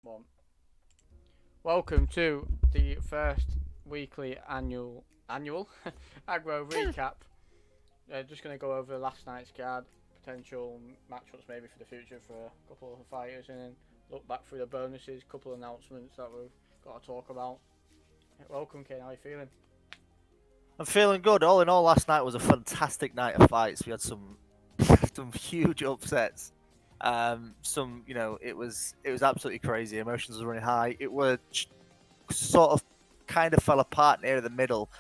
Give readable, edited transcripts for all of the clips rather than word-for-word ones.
One. Welcome to the first weekly annual Agro Recap. Just going to go over last night's card, potential matchups maybe for the future for a couple of fighters, and then look back through the bonuses, couple of announcements that we've got to talk about. Welcome, Kane. How are you feeling? I'm feeling good. All in all, last night was a fantastic night of fights. We had some some huge upsets. It was absolutely crazy. Emotions were running high. Sort of kind of fell apart near the middle,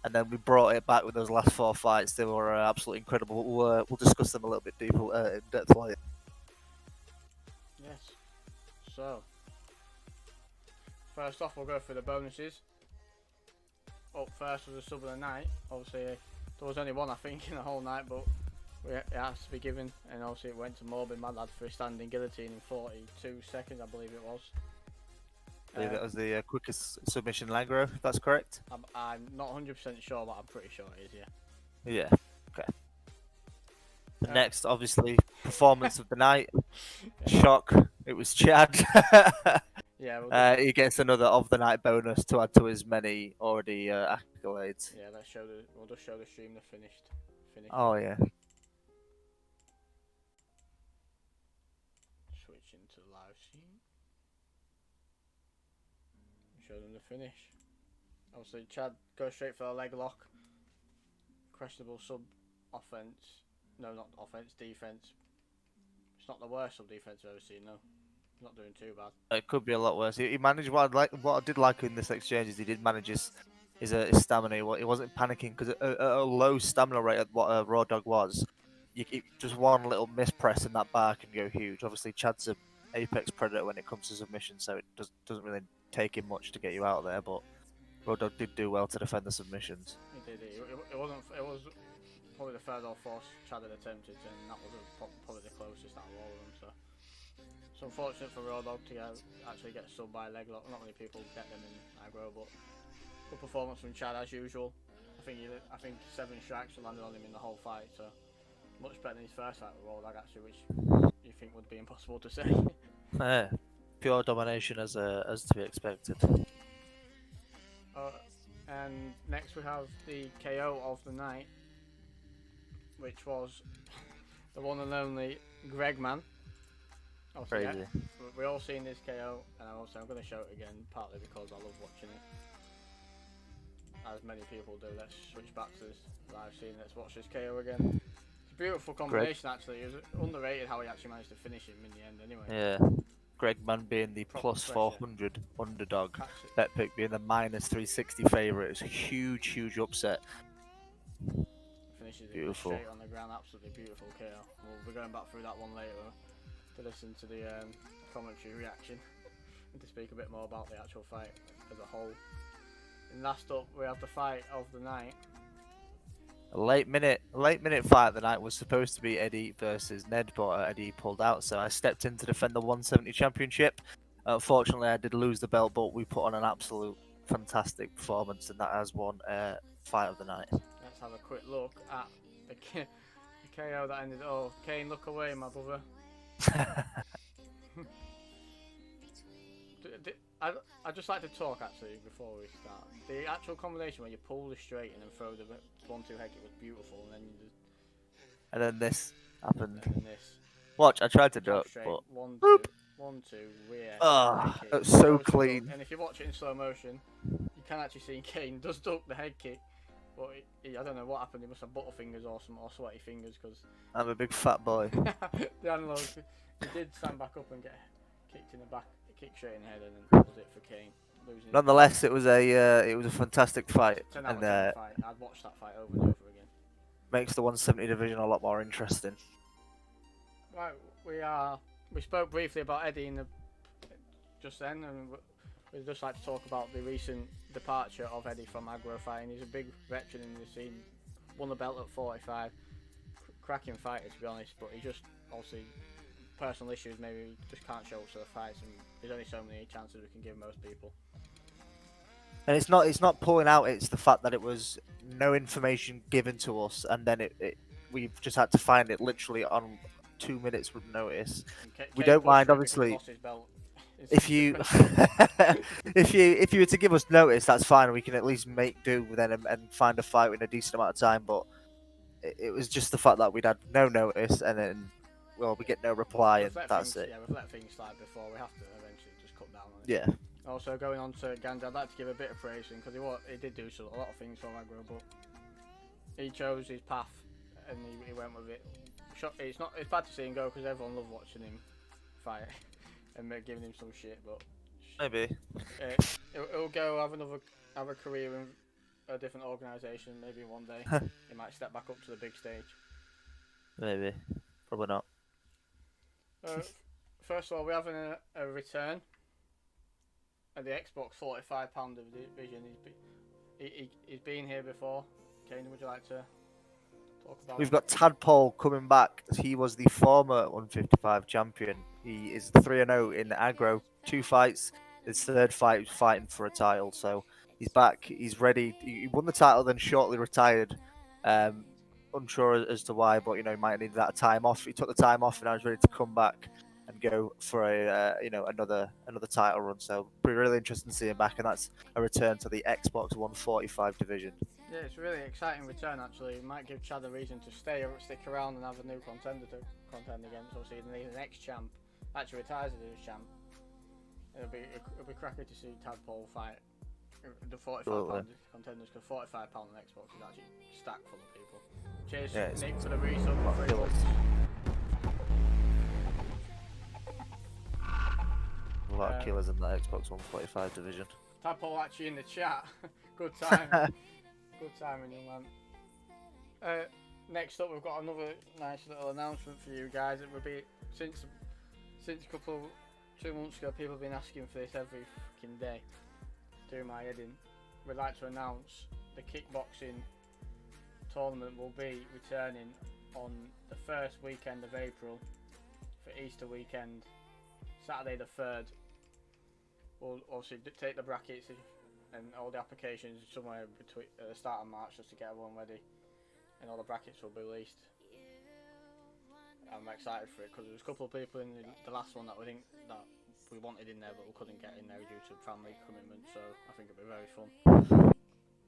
and then we brought it back with those last four fights. They were absolutely incredible. We'll discuss them a little bit deeper in depth later. Yes. So, first off, we'll go through the bonuses. Up first was a sub of the night. Obviously, there was only one, I think, in the whole night, but it has to be given. And obviously, it went to Morbin Mad Lad for a standing guillotine in 42 seconds, I believe it was. I believe that was the quickest submission in Agro, if that's correct. I'm not 100% sure, but I'm pretty sure it is, yeah. Yeah. Okay. The next, obviously, performance of the night. Shock. It was Chad. Yeah, he gets another of the night bonus to add to his many already accolades. Yeah, we'll just show the stream the finished. Oh yeah. Switch into the live stream. Show them the finish. Obviously, Chad goes straight for the leg lock. Questionable sub offense. No, not offense, defense. It's not the worst sub defense I've ever seen, no. Not doing too bad. It could be a lot worse. He managed what I did like in this exchange is he did manage his stamina. He wasn't panicking because at a low stamina rate at what a Raw Dog was, just one little mispress in that bar can go huge. Obviously, Chad's an apex predator when it comes to submission, so it doesn't really take him much to get you out there. But Raw Dog did do well to defend the submissions. He did. It was probably the third or fourth Chad had attempted, and that was probably the closest out of all of them. So it's unfortunate for Raw Dog to actually get subbed by a leg lock. Not many people get them in aggro, but good performance from Chad as usual. I think 7 strikes landed on him in the whole fight, so much better than his first fight with Raw Dog actually, which you think would be impossible to say. Pure domination as to be expected. And next we have the KO of the night, which was the one and only Greg Man. Crazy. Yeah, we all seen this KO, and I'm going to show it again, partly because I love watching it. As many people do. Let's switch back to this live scene. Let's watch this KO again. It's a beautiful combination, actually. It was underrated how he actually managed to finish him in the end, anyway. Yeah. Greg Man being the plus 400 underdog, Bet Pick being the minus 360 favourite. It's a huge upset. Finishes beautiful. It straight on the ground, absolutely beautiful KO. We'll be going back through that one later to listen to the commentary reaction and to speak a bit more about the actual fight as a whole. And last up, we have the fight of the night. A late minute fight of the night was supposed to be Eddie versus Ned, but Eddie pulled out, so I stepped in to defend the 170 championship. Fortunately, I did lose the belt, but we put on an absolute fantastic performance, and that has won fight of the night. Let's have a quick look at the KO that ended. Oh, Kane, look away, my brother. I'd just like to talk actually before we start. The actual combination where you pull the straight and then throw the 1-2 head kick was beautiful, and then and then this happened. And then this. Watch, I tried to duck, but 1-2, rear. Oh, that's so clean. And if you watch it in slow motion, you can actually see Kane does duck the head kick, but I don't know what happened. He must have butterfingers or sweaty fingers because I'm a big fat boy. The analog, he did stand back up and get kicked in the back. Kick straight in the head, and then that was it for Kane. Nonetheless, it was a fantastic fight, and fight. I'd watch that fight over and over again. Makes the 170 division a lot more interesting. Right, we spoke briefly about Eddie just then, and we'd just like to talk about the recent departure of Eddie from Agro fighting. He's a big veteran in the scene, won the belt at 45, cracking fighter to be honest, but he just obviously personal issues, maybe just can't show up to the fights, and there's only so many chances we can give most people. And it's not pulling out, it's the fact that it was no information given to us, and then we've just had to find it literally on 2 minutes with notice. We don't mind, obviously. Lost his belt if you if you were to give us notice, that's fine. We can at least make do then and find a fight in a decent amount of time. But it was just the fact that we'd had no notice, and then well, we get no reply, and that's it. Yeah, we've let things slide before. We have to eventually just cut down on it. Yeah. Also, going on to Gandhi, I'd like to give a bit of praise to him because he did do a lot of things for Agro, but he chose his path and he went with it. It's bad to see him go because everyone loved watching him fight and giving him some shit, but Maybe. He'll go have a career in a different organisation. Maybe one day he might step back up to the big stage. Maybe. Probably not. First of all, we're having a return at the Xbox £45 division. He's been here before. Kane, would you like to talk about We've him? got Tadpole coming back. He was the former 155 champion. He is 3-0 in Agro. 2 fights. His third fight, was fighting for a title. So he's back. He's ready. He won the title, then shortly retired. Unsure as to why, but he might need that time off. He took the time off, and now he's ready to come back and go for a another title run. So pretty really interesting to see him back, and that's a return to the Xbox 145 division. Yeah, it's a really exciting return actually. It might give Chad a reason to stick around and have a new contender to contend against. Obviously, the next champ actually retires as a champ. It'll be cracker to see Tadpole fight the £45 contenders, because £45 on Xbox is actually stacked full of people. Cheers, Nick, for the resub for 3 months. A lot of killers in the Xbox 145 division. Tadpole actually in the chat. Good time. Good timing, young man. Next up, we've got another nice little announcement for you guys. It will be since 2 months ago, people have been asking for this every fucking day. Do my head in. We'd like to announce the kickboxing tournament will be returning on the first weekend of April for Easter weekend, Saturday the 3rd. We'll obviously take the brackets and all the applications somewhere between the start of March just to get everyone ready, and all the brackets will be released. I'm excited for it because there was a couple of people in the last one that we wanted in there but we couldn't get in there due to family commitments, so I think it'll be very fun.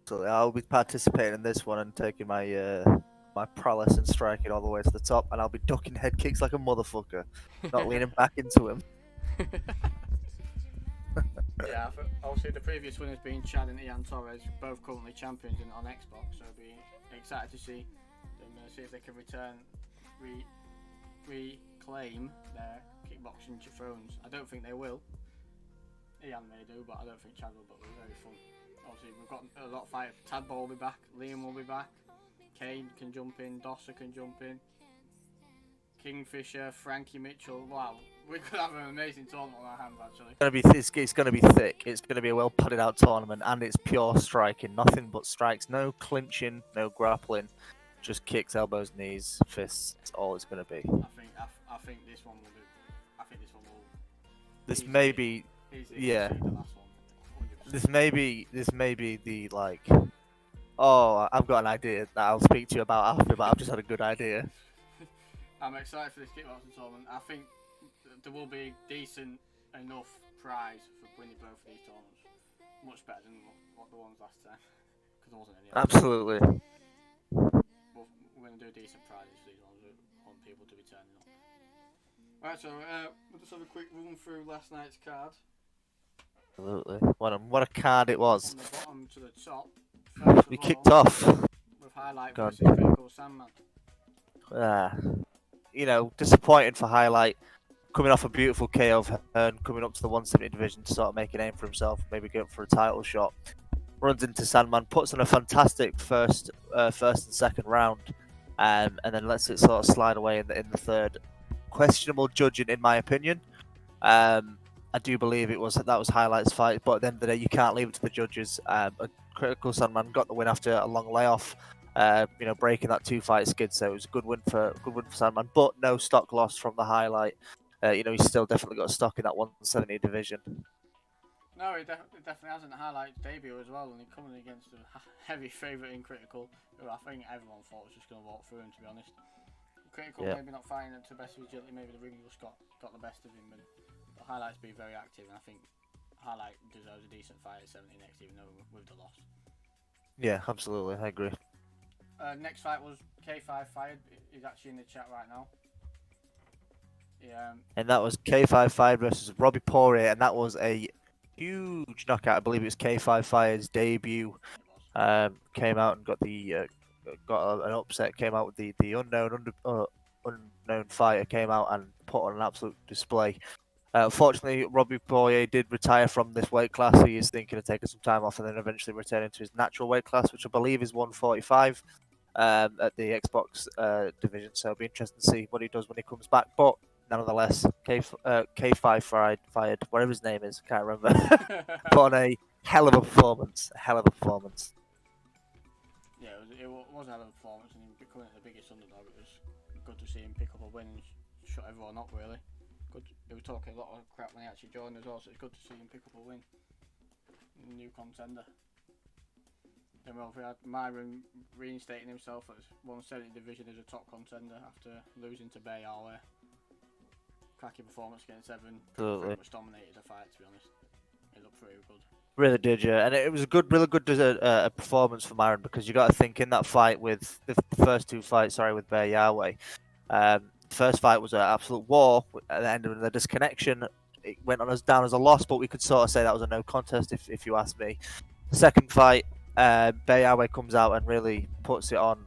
So I'll be participating in this one and taking my my prowess and striking all the way to the top, and I'll be ducking head kicks like a motherfucker, not leaning back into him. Yeah, obviously the previous winners being Chad and Ian Torres, both currently champions on Xbox, so I'll be excited to see them see if they can reclaim their kickboxing thrones. I don't think they will. Ian may do, but I don't think Chad will, but it'll be very fun. Obviously we've got a lot of fighters. Tadpole will be back, Liam will be back, Kane can jump in, Dosser can jump in, Kingfisher, Frankie Mitchell. Wow, we could have an amazing tournament on our hands actually. It's going to be thick. It's going to be a well padded out tournament, and it's pure striking, nothing but strikes, no clinching, no grappling, just kicks, elbows, knees, fists. That's all it's going to be. I think this one will be. I think this one will. This may be, yeah. The last one, 100%. This may be the like. Oh, I've got an idea that I'll speak to you about after, but I've just had a good idea. I'm excited for this kickboxing tournament. I think there will be decent enough prize for winning both of these tournaments. Much better than what the ones last time, because there wasn't any. Absolutely. But we're going to do decent prizes for these ones. We want people to be turning up. Right, so we'll just have a quick run through last night's card. Absolutely. What a card it was. From the bottom to the top. We kicked off with Highlight versus Critical Sandman. Disappointing for Highlight. Coming off a beautiful KO of Hearn, coming up to the 170 division to sort of make a name for himself, maybe go for a title shot. Runs into Sandman, puts on a fantastic first and second round, and then lets it sort of slide away in the third. Questionable judging, in my opinion. I do believe that was Highlight's fight, but at the end of the day, you can't leave it to the judges. A Critical Sandman got the win after a long layoff, breaking that 2-fight skid. So it was a good win for Sandman, but no stock loss from the Highlight. He's still definitely got stock in that 170 division. No, he definitely hasn't. Highlight's debut as well, and he's coming against a heavy favourite in Critical, who I think everyone thought was just going to walk through him, to be honest. Critical maybe not fighting to the best of his agility, maybe the ring just got the best of him, and Highlight's been very active, and I think Highlight deserves a decent fight at 70 next, even though with the loss. Yeah, absolutely, I agree. Next fight was K5 Fired. He's actually in the chat right now. Yeah. And that was K55 versus Robbie Poirier, and that was a huge knockout. I believe it was K55's debut. Came out and got an upset. Came out with the unknown fighter. Came out and put on an absolute display. Fortunately, Robbie Poirier did retire from this weight class. He is thinking of taking some time off and then eventually returning to his natural weight class, which I believe is 145 at the Xbox division. So it'll be interesting to see what he does when he comes back. But nonetheless, K5 fired, whatever his name is, can't remember, put on a hell of a performance. A hell of a performance. Yeah, it was a hell of a performance, and becoming the biggest underdog, it was good to see him pick up a win and shut everyone up, really. Good. They were talking a lot of crap when he actually joined as well, so it's good to see him pick up a win. New contender. Then we had Myron reinstating himself as 170 division as a top contender after losing to Bay Yahweh. Cracking performance against Evan. Absolutely. Pretty much dominated the fight, to be honest. It looked pretty good. Really did, yeah, and it was a really good performance for Myron, because you got to think in that fight with the first two fights, with Bear Yahweh. The first fight was an absolute war. At the end of the disconnection, it went on us down as a loss, but we could sort of say that was a no contest if you ask me. The second fight, Bear Yahweh comes out and really puts it on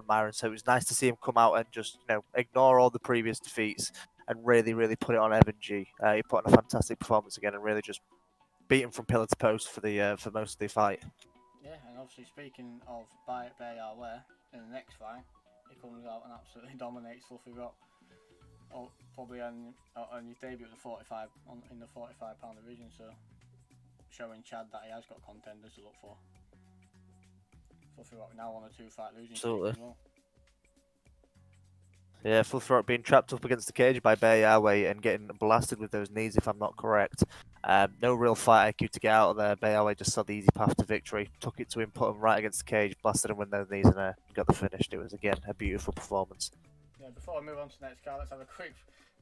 Myron. So it was nice to see him come out and just ignore all the previous defeats and really put it on Evan G. He put on a fantastic performance again and really just beat him from pillar to post for most of the fight. Yeah, and obviously speaking of Bear Yahweh, in the next fight, he comes out and absolutely dominates Fluffy Rock. Probably on his debut at the 45 in the 45-pound division, so showing Chad that he has got contenders to look for. Fluffy Rock now on a 2-fight losing streak as well. Yeah, Fluffy Rock being trapped up against the cage by Bear Yahweh and getting blasted with those knees, if I'm not correct. No real fight IQ to get out of there. Bear Yahweh just saw the easy path to victory, took it to him, put him right against the cage, blasted him with those knees, and got the finish. It was, again, a beautiful performance. Yeah, before I move on to the next card, let's have a quick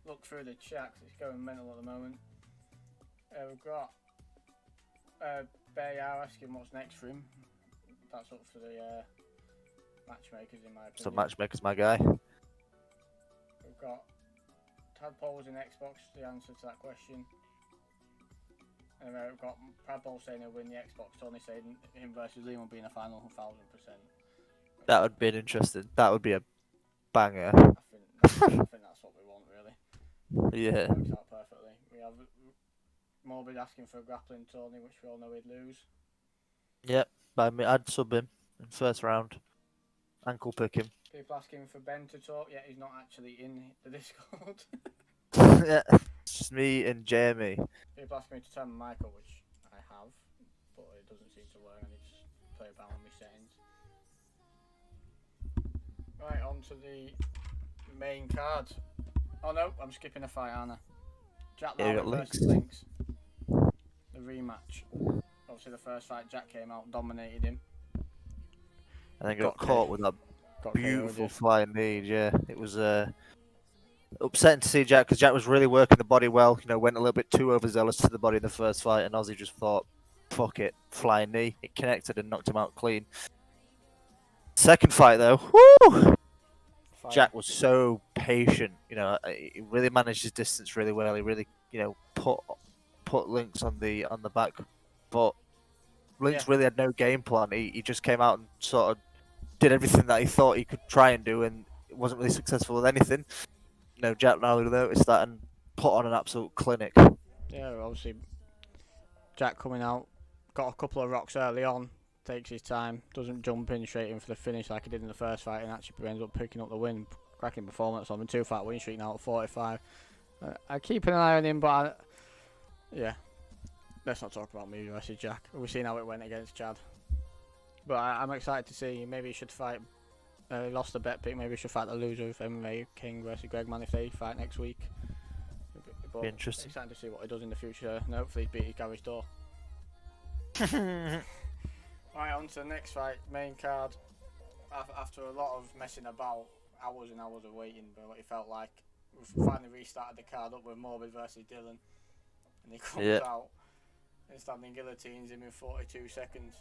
look through the chat, 'cause it's going mental at the moment. We've got Bear Yahweh asking what's next for him. That's up for the matchmakers, in my opinion. So matchmaker's my guy. We've got Tadpole's in Xbox, the answer to that question. And then we've got Tadpole saying he'll win the Xbox, Tony saying him versus Liam will be in the final 1000%. That would be interesting. That would be a banger. I think that's what we want, really. Yeah. It works out perfectly. We have Morbid asking for a grappling Tony, which we all know he'd lose. Yep, by me, I'd sub him in first round. Ankle pick him. People asking for Ben to talk, yet he's not actually in the Discord. Yeah, it's just me and Jamie. People asking me to turn my Michael, which I have, but it doesn't seem to work. I need to play about with my settings. Right, on to the main card. Oh no, I'm skipping a fight, aren't I? Jack Lowry versus Lynx. The rematch. Obviously the first fight, Jack came out, dominated him. And then got caught with that beautiful flying knee, yeah. It was upsetting to see Jack, because Jack was really working the body well. Went a little bit too overzealous to the body in the first fight, and Ozzy just thought, fuck it, flying knee. It connected and knocked him out clean. Second fight, though, woo! Jack was so patient. He really managed his distance really well. He really, put Lynx on the back, but Lynx really had no game plan. He just came out and sort of did everything that he thought he could try and do, and it wasn't really successful with anything. Jack now noticed that and put on an absolute clinic. Yeah, obviously Jack coming out, got a couple of rocks early on, takes his time, doesn't jump in straight in for the finish like he did in the first fight, and actually ends up picking up the win. Cracking performance on the 2-fight win streak now at 45. I keep an eye on him, but yeah, let's not talk about me versus Jack. We've seen how it went against Chad. But I'm excited to see. Maybe he should fight. He lost the bet pick. Maybe he should fight the loser of MMA King versus Gregman if they fight next week. But interesting. Excited to see what he does in the future, and hopefully beat his garage door. Right, on to the next fight, main card. After a lot of messing about, hours and hours of waiting, but it felt like we've finally restarted the card up with Morbid versus Dylan, and he comes Yeah. out and standing guillotines him in 42 seconds.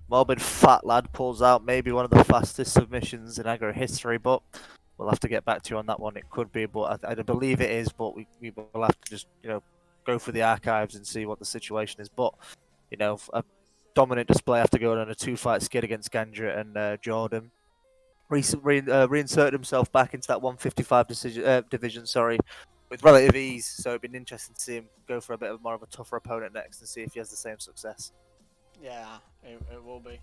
Morbid fat lad pulls out maybe one of the fastest submissions in Agro history, but we'll have to get back to you on that one. It could be, but I believe it is, but we will have to just, go through the archives and see what the situation is. But, a dominant display after going on a 2-fight skid against Gandra and Jordan. Reinserted himself back into that 155 division, with relative ease. So it'd been interesting to see him go for a bit of more of a tougher opponent next and see if he has the same success. Yeah, it will be.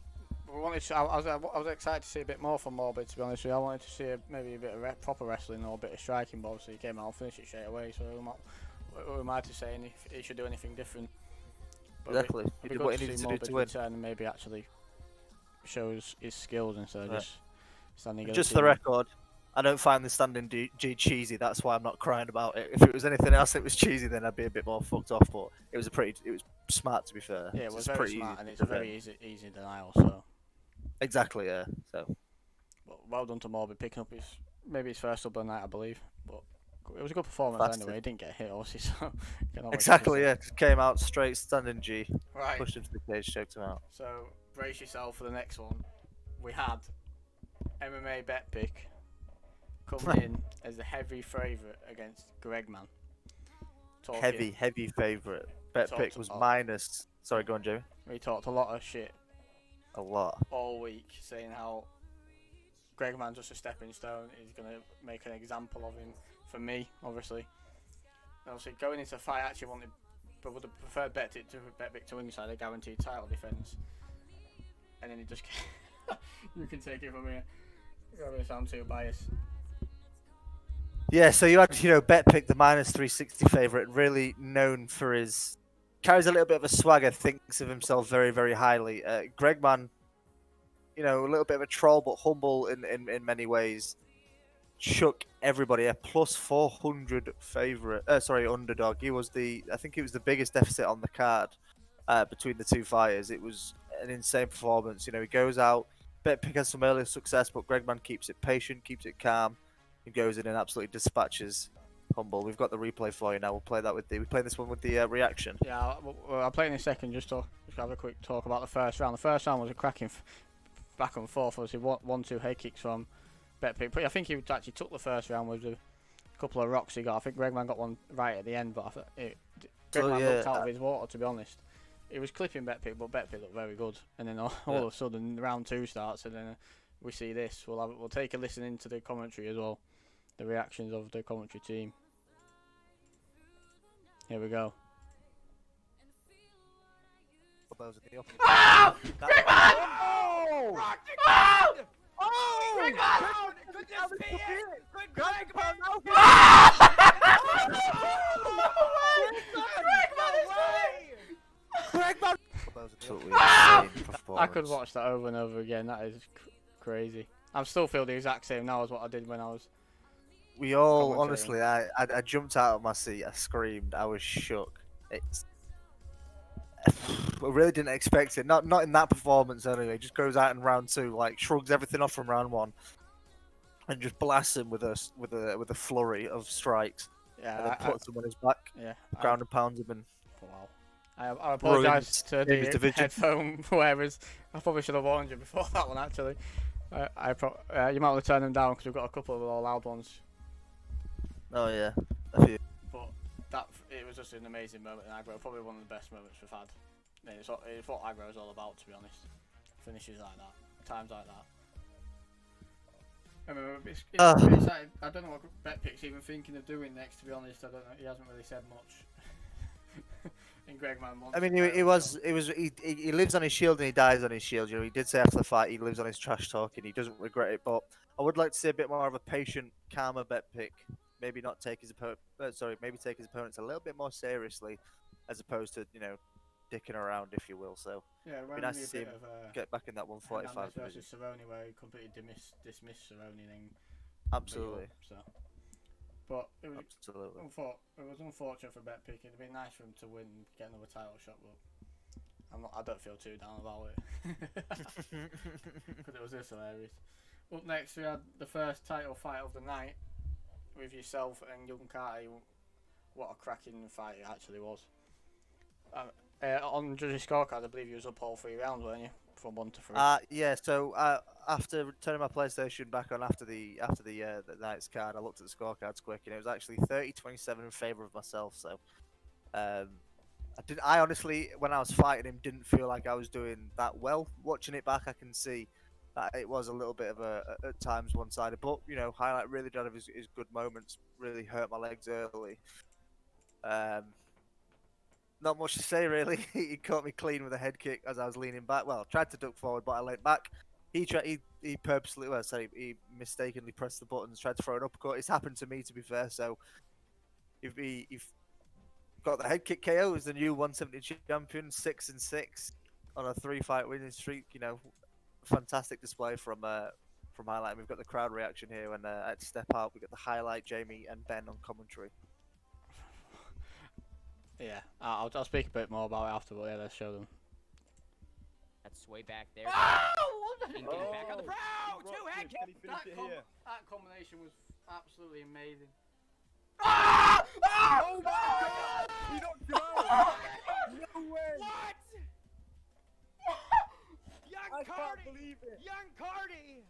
We wanted to, I was excited to see a bit more from Morbid, to be honest with you. I wanted to see maybe a bit of proper wrestling or a bit of striking, but obviously he came out and finished it straight away. So who am I to say if he should do anything different? But Exactly. He it'd be did good what to he needed see to do Morbid to win. return and maybe actually shows his skills instead of just standing. Just for the record, I don't find the standing G cheesy. That's why I'm not crying about it. If it was anything else that was cheesy, then I'd be a bit more fucked off. But it was smart, to be fair. Yeah, it was very pretty smart, easy and it's to a very defend. easy denial. So Exactly, yeah. So well done to Morbid picking up his first sub of the night, I believe. But it was a good performance Bastard. anyway. He didn't get hit, obviously. So exactly, yeah. Just came out straight standing G, Right. pushed him to the cage, choked him out. So brace yourself for the next one. We had MMA bet pick coming in as the heavy favourite against Gregman. Heavy favourite. Bet pick was minus. Sorry, go on, Jamie. We talked a lot of shit A lot. all week, saying how Gregman's just a stepping stone. He's going to make an example of him for me, obviously. And obviously, going into the fight, I actually but would have preferred bet pick to win side a guaranteed title defence. And then he just you can take it from here. You're going to sound too biased. Yeah, so you had, bet pick the minus 360 favourite, really known for his carries a little bit of a swagger, thinks of himself very, very highly. Gregman, a little bit of a troll, but humble in many ways. Shook everybody. A plus 400 underdog. I think it was the biggest deficit on the card between the two fighters. It was an insane performance. He goes out. Bet pick has some earlier success, but Gregman keeps it patient, keeps it calm, and goes in and absolutely dispatches Humble. We've got the replay for you now. We'll play that we play this one with the reaction. Yeah, I'll play in a second just have a quick talk about the first round. The first round was a cracking back and forth. Obviously, 1-2 head kicks from Betpick. But I think he actually took the first round with a couple of rocks he got. I think Gregman got one right at the end, but Gregman looked out of his water, to be honest. He was clipping Betpick, but Betpick looked very good. And then all of a sudden, round 2 starts, and then we see this. We'll take a listen into the commentary as well, the reactions of the commentary team. Here we go. Oh! Gregman! Oh! Gregman! Oh! Gregman! Could this be it? Could Gregman? Gregman! I could watch that over and over again. That is crazy. I'm still feel the exact same now as what I did when I was. We all, honestly, I jumped out of my seat. I screamed. I was shook. I really didn't expect it. Not in that performance anyway. Just goes out in round 2, like shrugs everything off from round 1, and just blasts him with a flurry of strikes. Yeah, and then puts him on his back. Yeah, ground and pounds him and. Wow. I apologise to the headphone wearers. I probably should have warned you before that one actually. You might want to turn them down because we've got a couple of all loud ones. Oh yeah, a few. But it was just an amazing moment in Agro. Probably one of the best moments we've had. It's what Agro is all about, to be honest. Finishes like that, times like that. I mean, it's like, I don't know what Betpick's even thinking of doing next. To be honest, I don't know. He hasn't really said much. In Gregman, I mean, he lives on his shield and he dies on his shield. He did say after the fight he lives on his trash talking. He doesn't regret it, but I would like to see a bit more of a patient, calmer Betpick. Maybe not take his maybe take his opponents a little bit more seriously, as opposed to dicking around, if you will. So yeah, it'd be nice to see him get back in that 145 versus Cerrone, where he completely dismissed Cerrone. Then absolutely. So, but it was absolutely. It was unfortunate for Betpick. It'd been nice for him to win, and get another title shot, but I don't feel too down about it because it was just hilarious. Up next, we had the first title fight of the night. with yourself and young Carty, what a cracking fight it actually was. On judges' scorecard, I believe you was up all 3 rounds, weren't you? From 1 to 3. Yeah. So after turning my PlayStation back on after the night's card, I looked at the scorecards quick, and it was actually 30-27 in favor of myself. So I honestly, when I was fighting him, didn't feel like I was doing that well. Watching it back, I can see that it was a little bit of at times one-sided. But you know, highlight really done of his good moments. Really hurt my legs early. Not much to say really. He caught me clean with a head kick as I was leaning back. Well, tried to duck forward, but I leaned back. He purposely, well, sorry, he mistakenly pressed the buttons, tried to throw an uppercut. It's happened to me, to be fair. So if he got the head kick KO, as the new 170 champion, 6-6 on a 3-fight winning streak. You know, fantastic display from highlight. We've got the crowd reaction here when I had to step out. We got the highlight, Jamie and Ben on commentary. Yeah, I'll speak a bit more about it after, but yeah, let's show them. That's way back there. Oh! And getting back on the Two head kick. That combination was absolutely amazing. Oh my God! He knocked him out. No way! What? I can't believe it. Young Carty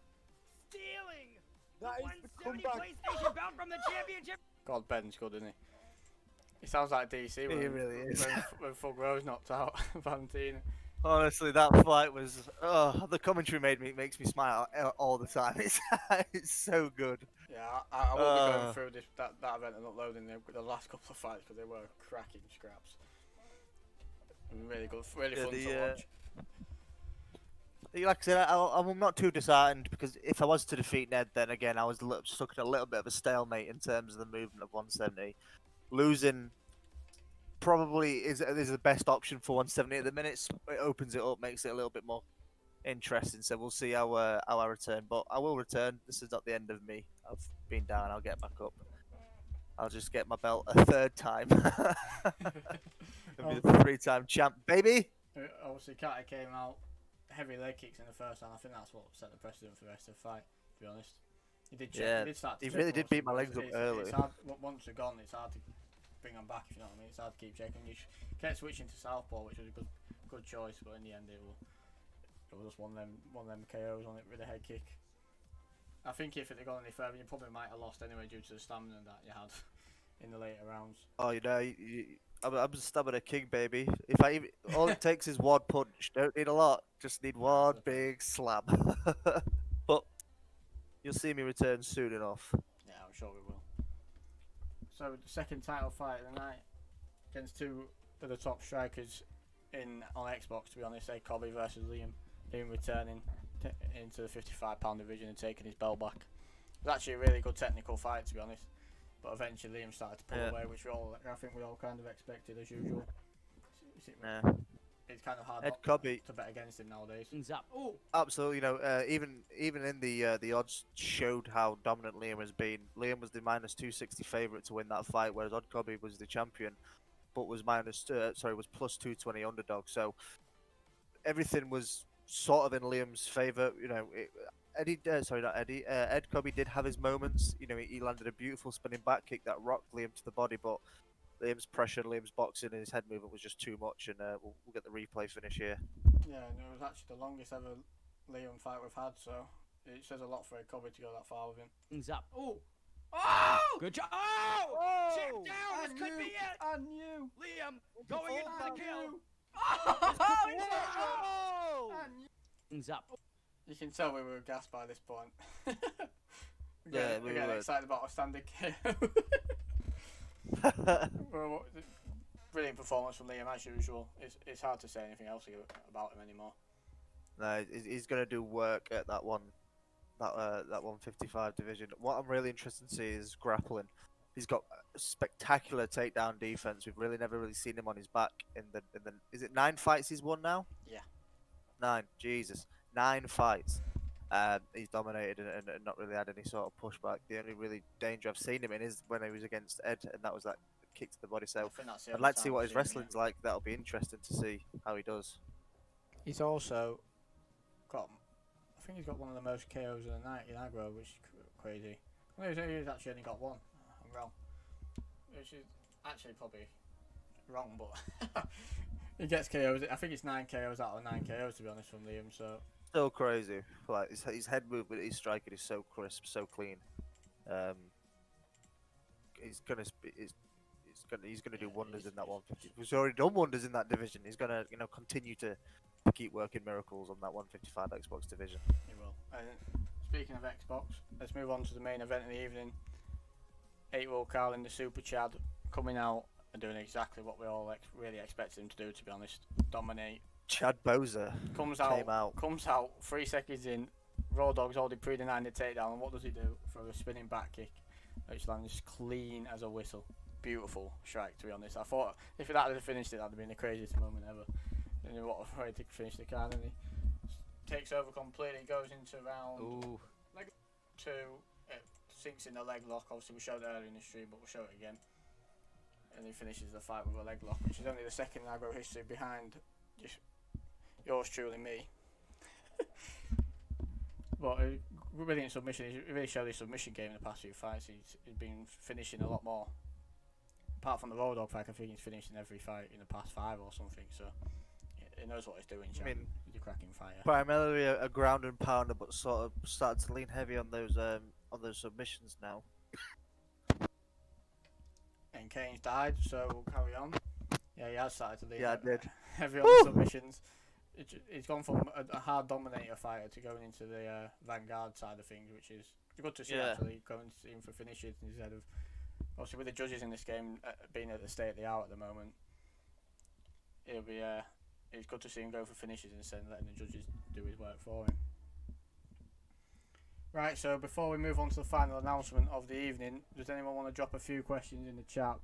stealing That the is the 170 comeback. PlayStation belt from the championship. God, Ben's good, isn't he? He sounds like DC when, He really is. when Fug Rose knocked out Valentina. Honestly, that fight was. Oh, the commentary makes me smile all the time. It's so good. Yeah, I will be going through that event and uploading the last couple of fights because they were cracking scraps. Really good, really fun to watch. Like I said, I'm not too disheartened because if I was to defeat Ned, then again I was stuck in a little bit of a stalemate in terms of the movement of 170. Losing probably is the best option for 170 at the minute. It opens it up, makes it a little bit more interesting. So we'll see how I return. But I will return. This is not the end of me. I've been down. I'll get back up. I'll just get my belt a 3rd time. I'll be the 3-time champ, baby. Obviously, Carter came out heavy leg kicks in the first round. I think that's what set the precedent for the rest of the fight. To be honest, he did. He did start. He really did beat my legs up early. It's hard, once they're gone, it's hard to bring them back. If you know what I mean, it's hard to keep checking. You kept switching to southpaw, which was a good choice, but in the end, it was just one of them KOs on it with a head kick. I think if it had gone any further, you probably might have lost anyway due to the stamina that you had in the later rounds. Oh, you know, I'm just stamina king, baby. All it takes is one punch. Don't need a lot. Just need one big slap. But you'll see me return soon enough. Yeah, I'm sure we will. So the second title fight of the night against 2 of the top strikers on Xbox. To be honest, Cobby versus Liam. Liam returning into the 55-pound division and taking his belt back. It was actually a really good technical fight, to be honest. But eventually Liam started to pull away, which I think we all kind of expected as usual. It's kind of hard to bet against him nowadays. Oh, Absolutely, you know, even in the odds showed how dominant Liam has been. Liam was the -260 favourite to win that fight, whereas Odd Cobby was the champion, but was was +220 underdog. So everything was sort of in Liam's favour. You know, Ed Cobby did have his moments. You know, he landed a beautiful spinning back kick that rocked Liam to the body, but Liam's pressure, Liam's boxing, and his head movement was just too much. And we'll get the replay finish here. Yeah, and it was actually the longest ever Liam fight we've had, so it says a lot for Ed Cobby to go that far with him. things up. Oh, oh, good job. Oh, chip down. This could be it. I knew. Liam going in for the kill. Things up. You can tell we were gassed by this point. Yeah, we're getting excited about a standing KO. Brilliant performance from Liam as usual. It's hard to say anything else about him anymore. No, he's going to do work at that 155 division. What I'm really interested to see is grappling. He's got spectacular takedown defense. We've never really seen him on his back in the. Is it 9 fights he's won now? Yeah. 9. Jesus, 9 fights. He's dominated and not really had any sort of pushback. The only really danger I've seen him in is when he was against Ed, and that was that kick to the body. So I'd like to see what his wrestling's like. That'll be interesting to see how he does. He's also got, I think he's got one of the most KOs of the night in Agro, which is crazy. He's actually only got one. wrong, which is actually probably wrong, but he gets KOs. I think it's 9 KOs out of 9 KOs to be honest from Liam. So crazy. Like his head movement, his striking is so crisp, so clean. He's gonna do wonders in that 150. He's already done wonders in that division. He's gonna continue to keep working miracles on that 155 Xbox division. He will. Speaking of Xbox, let's move on to the main event of the evening. 8-Will Carl in the Super Chad coming out and doing exactly what we all really expected him to do. To be honest, dominate. Chad Bowser comes came out. 3 seconds in. Raw Dog's already pre-denied the takedown, and what does he do? For a spinning back kick, which lands clean as a whistle. Beautiful strike, to be honest. I thought if that had finished it, that'd have been the craziest moment ever. And what a way to finish the card, and he takes over completely, goes into round leg 2, it sinks in the leg lock. Obviously, we showed it earlier in the stream, but we'll show it again. And he finishes the fight with a leg lock, which is only the second in Agro history behind just yours truly, me. But brilliant submission. He's really showed his submission game in the past few fights. He's been finishing a lot more. Apart from the Raw Dog fight, I think he's finished in every fight in the past 5 or something. So he knows what he's doing. I mean, he's a cracking fighter. Primarily a ground and pounder, but sort of started to lean heavy on those submissions now. And Kane's died, so we'll carry on. Yeah, he has started to lean heavy on the submissions. He's gone from a hard dominator fighter to going into the vanguard side of things, which is good to see actually, going in for finishes instead of, obviously with the judges in this game being at the state they are at the moment, it's good to see him go for finishes instead of letting the judges do his work for him. Right, so before we move on to the final announcement of the evening, does anyone want to drop a few questions in the chat?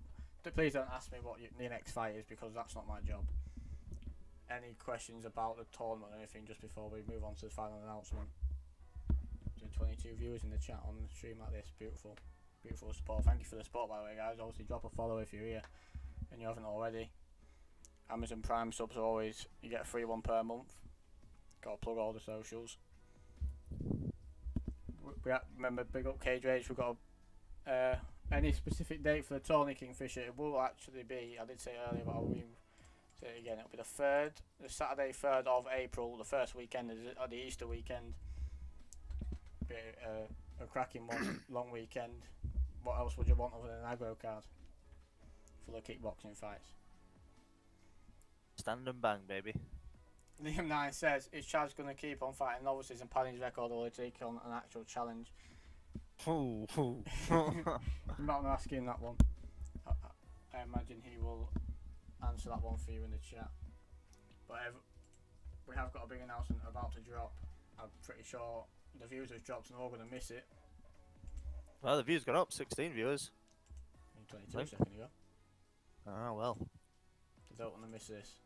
Please don't ask me what the next fight is, because that's not my job. Any questions about the tournament or anything just before we move on to the final announcement? 22 viewers in the chat on a stream like this. Beautiful. Beautiful support. Thank you for the support, by the way, guys. Obviously, drop a follow if you're here and you haven't already. Amazon Prime subs are always, you get a free one per month. Gotta plug all the socials. Remember, big up Cage Rage. We've got any specific date for the Tony Kingfisher? It will actually be, I did say earlier, but I'll say it again. It'll be the Saturday 3rd of April, the first weekend of the Easter weekend. Be a cracking one, long weekend. What else would you want other than an aggro card full of kickboxing fights? Stand and bang, baby. Liam 9 says, is Chad's going to keep on fighting novices and padding his record, or will he take on an actual challenge? You might want to ask him that one. I imagine he will answer that one for you in the chat. But we have got a big announcement about to drop. I'm pretty sure the views have dropped and we're all going to miss it. Well, the views gone up, 16 viewers. 22 seconds ago. Oh well. I don't want to miss this.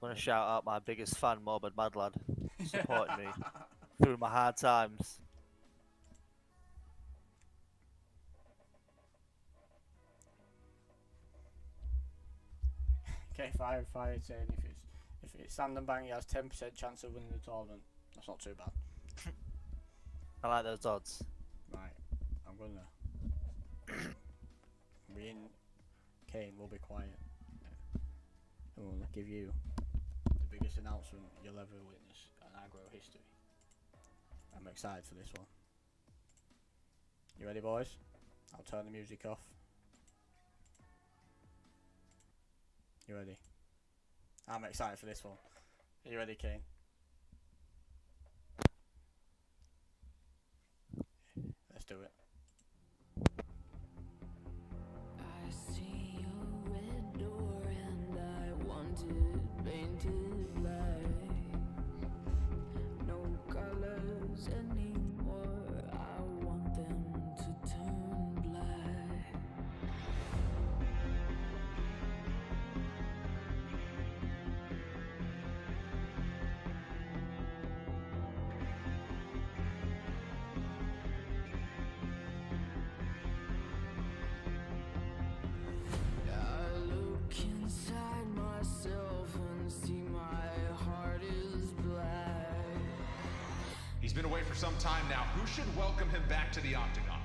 I want to shout out my biggest fan, Morbid Mad Lad, supporting me through my hard times. Okay, fire saying if it's stand and bang, he has 10% chance of winning the tournament. That's not too bad. I like those odds. Right, I'm gonna. Me and Kane will be quiet, and we'll give you the biggest announcement you'll ever witness in aggro history. I'm excited for this one. You ready, boys? I'll turn the music off. You ready? I'm excited for this one. Are you ready, Kane? Let's do it. I see a red door and I want it painted black. No colors anymore, I want them to turn black. I look inside myself and see my heart is black. He's been away for some time now. Who should welcome him back to the octagon?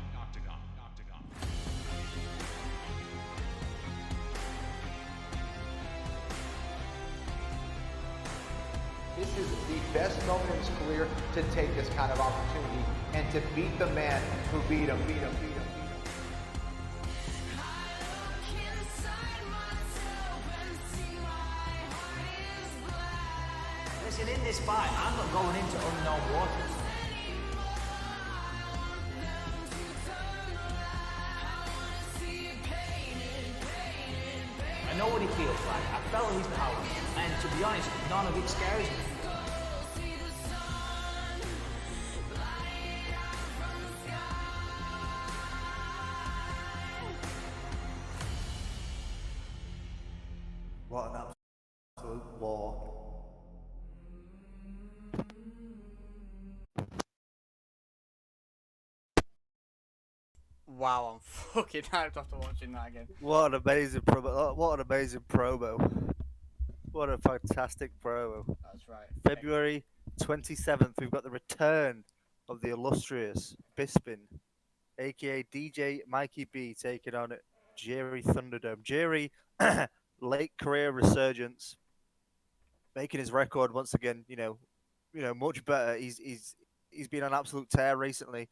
best moment in his career to take this kind of opportunity and to beat the man who beat him. Listen, in this fight, I'm not going into unknown waters. I know what he feels like. I felt his power. And to be honest, none of it scares me. What an absolute war. Wow, I'm fucking hyped after watching that again. What an amazing promo. What an amazing promo. What a fantastic promo. That's right. February 27th, we've got the return of the illustrious Bispin, aka DJ Mikey B, taking on Jerry Thunderdome. Jerry, late career resurgence, making his record once again. Much better. He's been on absolute tear recently.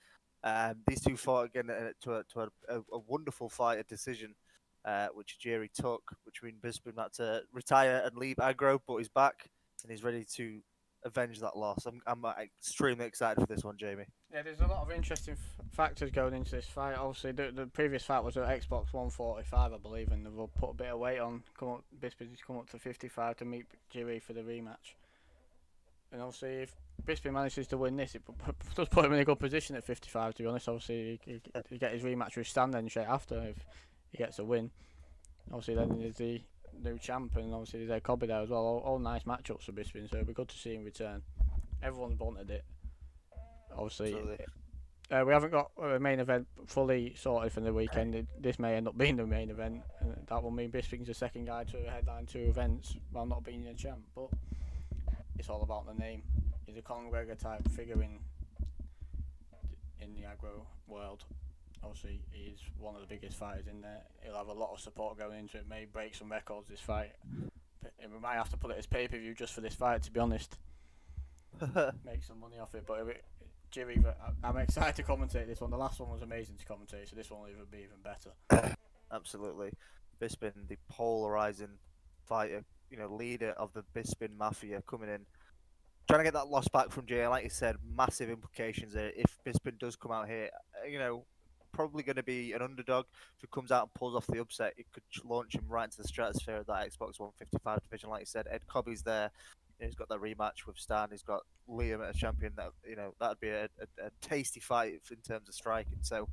These two fought again to a wonderful fight, a decision, which Jerry took, which means Bisping had to retire and leave Agro, but he's back and he's ready to avenge that loss. I'm extremely excited for this one, Jamie. Yeah, there's a lot of interesting factors going into this fight. Obviously, the previous fight was at Xbox 145, I believe, and they've put a bit of weight on. Bisping's come up to 55 to meet Jerry for the rematch. And obviously, if Bisping manages to win this, it does put him in a good position at 55, to be honest. Obviously, he get his rematch with Stan then straight after if he gets a win. Obviously, then there's the new champ, and obviously there's Kobe there as well. All nice matchups for Bisping, so it'll be good to see him return. Everyone's wanted it. Obviously, we haven't got a main event fully sorted for the weekend. This may end up being the main event, and that will mean Bisping's the second guy to headline 2 events while not being a champ. But it's all about the name. He's a Conor McGregor type figure in the aggro world. Obviously, he's one of the biggest fighters in there. He'll have a lot of support going into it. May break some records this fight. But we might have to put it as pay-per-view just for this fight, to be honest. Make some money off it. But Jimmy, I'm excited to commentate this one. The last one was amazing to commentate, so this one will even be even better. Absolutely. Bisping, the polarizing fighter, leader of the Bisping Mafia, coming in, trying to get that loss back from Jay. Like you said, massive implications there. If Bisping does come out here, probably going to be an underdog. If he comes out and pulls off the upset, it could launch him right into the stratosphere of that Xbox 155 division. Like you said, Ed Cobby's there. He's got that rematch with Stan. He's got Liam as champion. That'd be a tasty fight in terms of striking. So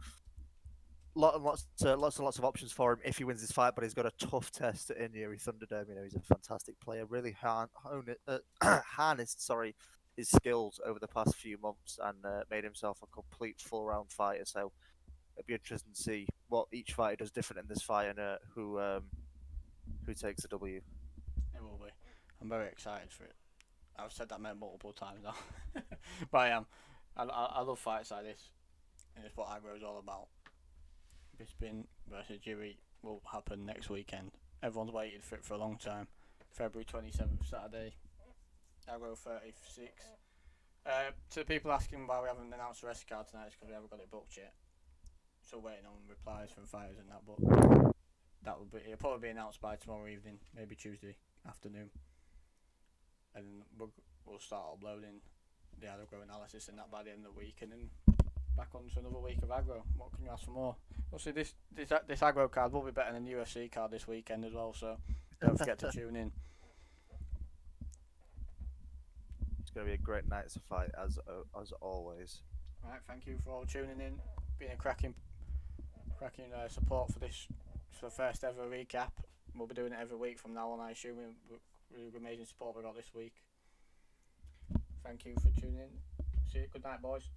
lots of options for him if he wins this fight. But he's got a tough test in Yuri Thunderdome. He's a fantastic player. Really harnessed his skills over the past few months and made himself a complete full round fighter. So it'll be interesting to see what each fighter does different in this fight and who takes the W. It will be. I'm very excited for it. I've said that multiple times now, but I am. I love fights like this, and it's what aggro is all about. Bisping versus Jiri will happen next weekend. Everyone's waited for it for a long time. February 27th, Saturday, aggro 36. To the people asking why we haven't announced the rest card tonight, it's because we haven't got it booked yet. Still waiting on replies from fighters and that, but it'll probably be announced by tomorrow evening, maybe Tuesday afternoon. And we'll start uploading the aggro analysis and that by the end of the week, and then back on to another week of aggro. What can you ask for more? Obviously, this aggro card will be better than the UFC card this weekend as well, so don't forget to tune in. It's going to be a great night to fight as always. Right, thank you for all tuning in. Been a cracking support for the first ever recap. We'll be doing it every week from now on, I assume. Really amazing support we got this week. Thank you for tuning in. See you. Good night, boys.